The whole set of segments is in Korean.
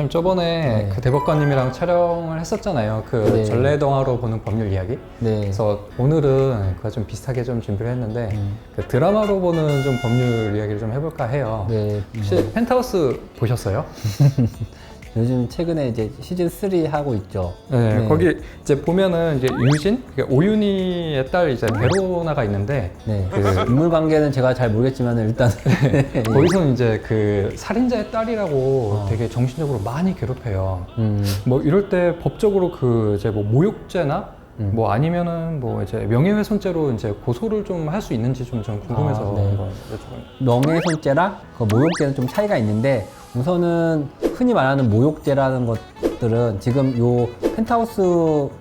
원장님 저번에 네. 그 대법관님이랑 촬영을 했었잖아요. 그 네. 전래동화로 보는 법률 이야기. 네. 그래서 오늘은 그거 좀 비슷하게 좀 준비를 했는데 그 드라마로 보는 좀 법률 이야기를 좀 해볼까 해요. 네. 혹시 펜트하우스 보셨어요? 요즘 최근에 이제 시즌 3 하고 있죠. 네, 네. 거기 이제 보면은 이제 유진, 그러니까 오윤희의 딸 이제 베로나가 있는데 네. 인물 관계는 제가 잘 모르겠지만 일단 거기서는 이제 그 살인자의 딸이라고 되게 정신적으로 많이 괴롭혀요. 뭐 이럴 때 법적으로 그 이제 뭐 모욕죄나 뭐 아니면은 뭐 이제 명예훼손죄로 이제 고소를 좀 할 수 있는지 좀 저는 궁금해서 아, 네. 한번 여쭤봐요. 명예훼손죄랑 그 모욕죄는 좀 차이가 있는데 우선은 흔히 말하는 모욕죄라는 것들은 지금 요 펜트하우스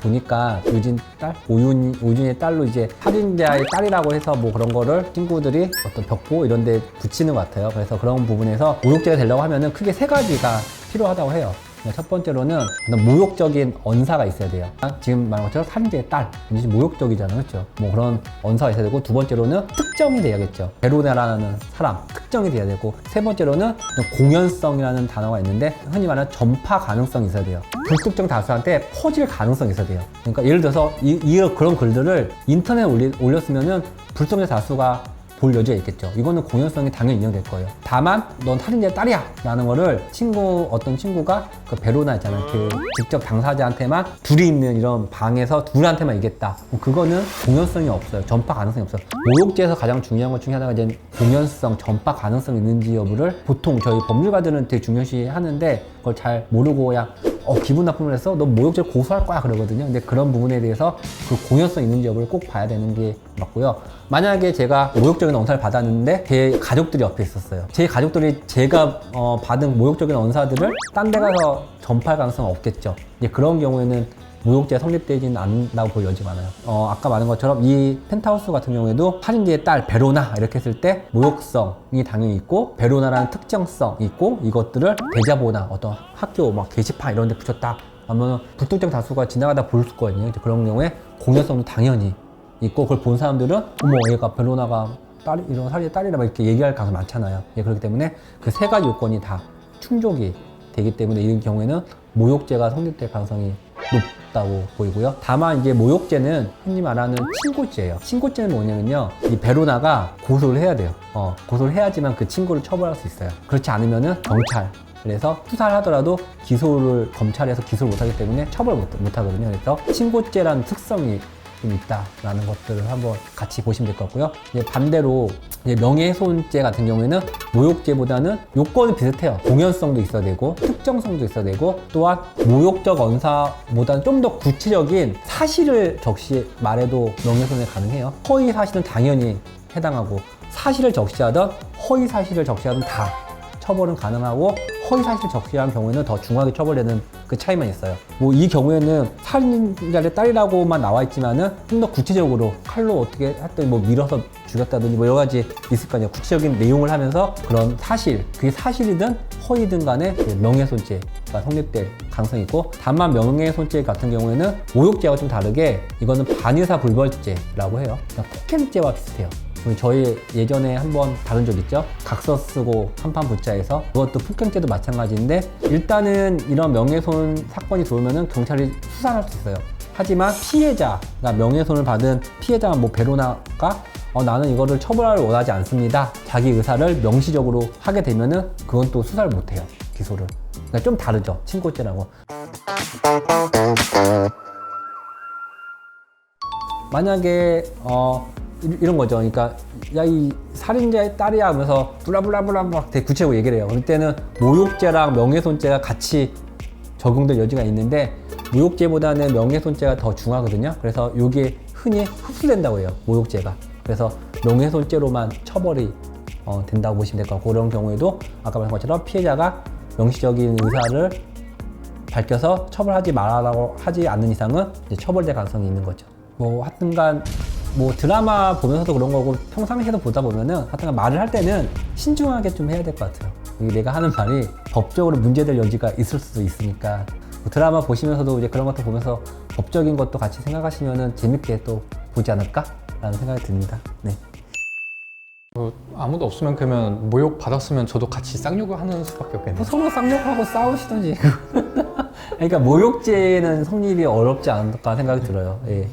보니까 유진 딸? 오윤의 딸로 이제 살인자의 딸이라고 해서 뭐 그런 거를 친구들이 어떤 벽보 이런 데 붙이는 것 같아요. 그래서 그런 부분에서 모욕죄가 되려고 하면은 크게 세 가지가 필요하다고 해요. 첫 번째로는 어떤 모욕적인 언사가 있어야 돼요. 지금 말한 것처럼 살인자의 딸, 이제 모욕적이잖아요, 그렇죠? 뭐 그런 언사가 있어야 되고, 두 번째로는 특정이 돼야겠죠. 베로나라는 사람, 특정이 돼야 되고, 세 번째로는 공연성이라는 단어가 있는데 흔히 말하는 전파 가능성이 있어야 돼요. 불특정 다수한테 퍼질 가능성이 있어야 돼요. 그러니까 예를 들어서 그런 글들을 인터넷에 올렸으면은 불특정 다수가 볼 여지가 있겠죠. 이거는 공연성이 당연히 인정될 거예요. 다만 넌 살인자의 딸이야 라는 거를 어떤 친구가 그 베로나 있잖아요. 그 직접 당사자한테만 둘이 있는 이런 방에서 둘한테만 얘기했다. 그거는 공연성이 없어요. 전파 가능성이 없어요. 모욕죄에서 가장 중요한 것 중에 하나가 이제 공연성, 전파 가능성이 있는지 여부를 보통 저희 법률가들은 되게 중요시 하는데 그걸 잘 모르고 그냥 기분 나쁨을 해서 너 모욕죄 고소할 거야 그러거든요. 근데 그런 부분에 대해서 그 공연성 있는지 여부를 꼭 봐야 되는 게 맞고요. 만약에 제가 모욕적인 언사를 받았는데 제 가족들이 옆에 있었어요. 제 가족들이 제가 받은 모욕적인 언사들을 딴 데 가서 전파할 가능성은 없겠죠. 이제 그런 경우에는 모욕죄가 성립되지는 않는다고 볼 여지가 많아요. 아까 말한 것처럼 이 펜트하우스 같은 경우에도 살인자의 딸 베로나 이렇게 했을 때 모욕성이 당연히 있고 베로나라는 특정성이 있고 이것들을 대자보나 어떤 학교 막 게시판 이런 데 붙였다 하면 불특정 다수가 지나가다 볼 거거든요. 그런 경우에 공연성도 당연히 있고 그걸 본 사람들은 어머 얘가 베로나가 이런 살인자의 딸이라 막 이렇게 얘기할 가능성이 많잖아요. 그렇기 때문에 그 세 가지 요건이 다 충족이 되기 때문에 이런 경우에는 모욕죄가 성립될 가능성이 높다고 보이고요. 다만 이제 모욕죄는 흔히 말하는 친고죄예요. 친고죄는 뭐냐면요. 이 베로나가 고소를 해야 돼요. 고소를 해야지만 그 친구를 처벌할 수 있어요. 그렇지 않으면은 경찰 그래서 수사를 하더라도 검찰에서 기소를 못하기 때문에 처벌 못하거든요. 그래서 친고죄라는 특성이 좀 있다라는 것들을 한번 같이 보시면 될 것 같고요. 이제 반대로 이제 명예훼손죄 같은 경우에는 모욕죄보다는 요건이 비슷해요. 공연성도 있어야 되고 특정성도 있어야 되고 또한 모욕적 언사보다는 좀 더 구체적인 사실을 적시 말해도 명예훼손이 가능해요. 허위 사실은 당연히 해당하고 사실을 적시하든 허위 사실을 적시하든 다 처벌은 가능하고 허위 사실을 적시한 경우에는 더 중하게 처벌되는 그 차이만 있어요. 뭐 이 경우에는 살인자의 딸이라고만 나와 있지만은 좀 더 구체적으로 칼로 어떻게 했더니 뭐 밀어서 죽였다든지 뭐 여러 가지 있을 거 아니에요. 구체적인 내용을 하면서 그런 사실, 그게 사실이든 허위든 간에 명예훼손죄가 성립될 가능성이 있고 다만 명예훼손죄 같은 경우에는 모욕죄와 좀 다르게 이거는 반의사 불벌죄라고 해요. 그러니까 폭행죄와 비슷해요. 저희 예전에 한번 다룬 적 있죠? 각서 쓰고 한판 붙자에서 그것도 폭행죄도 마찬가지인데 일단은 이런 명예훼손 사건이 들어오면은 경찰이 수사를 할 수 있어요. 하지만 피해자가 명예훼손을 받은 피해자가 뭐 베로나가 나는 이거를 처벌을 원하지 않습니다. 자기 의사를 명시적으로 하게 되면은 그건 또 수사를 못 해요. 기소를. 그러니까 좀 다르죠. 친고죄라고. 만약에 이런 거죠. 그러니까 야 이 살인자의 딸이야 하면서 블라블라블라 막 되게 구체적으로 얘기를 해요. 그럴 때는 모욕죄랑 명예훼손죄가 같이 적용될 여지가 있는데 모욕죄보다는 명예훼손죄가 더 중하거든요. 그래서 이게 흔히 흡수된다고 해요. 모욕죄가. 그래서 명예훼손죄로만 처벌이 된다고 보시면 될 것 같고 그런 경우에도 아까 말한 것처럼 피해자가 명시적인 의사를 밝혀서 처벌하지 말라고 하지 않는 이상은 이제 처벌될 가능성이 있는 거죠. 뭐 하여튼간 뭐 드라마 보면서도 그런 거고 평상시에도 보다 보면은 하여튼간 말을 할 때는 신중하게 좀 해야 될 것 같아요. 내가 하는 말이 법적으로 문제될 여지가 있을 수도 있으니까 뭐 드라마 보시면서도 이제 그런 것도 보면서 법적인 것도 같이 생각하시면은 재밌게 또 보지 않을까? 라는 생각이 듭니다. 네. 아무도 없으면 그러면 모욕 받았으면 저도 같이 쌍욕을 하는 수밖에 없겠네요. 뭐 서로 쌍욕하고 싸우시던지. 그러니까 모욕죄는 성립이 어렵지 않을까 생각이 들어요. 예.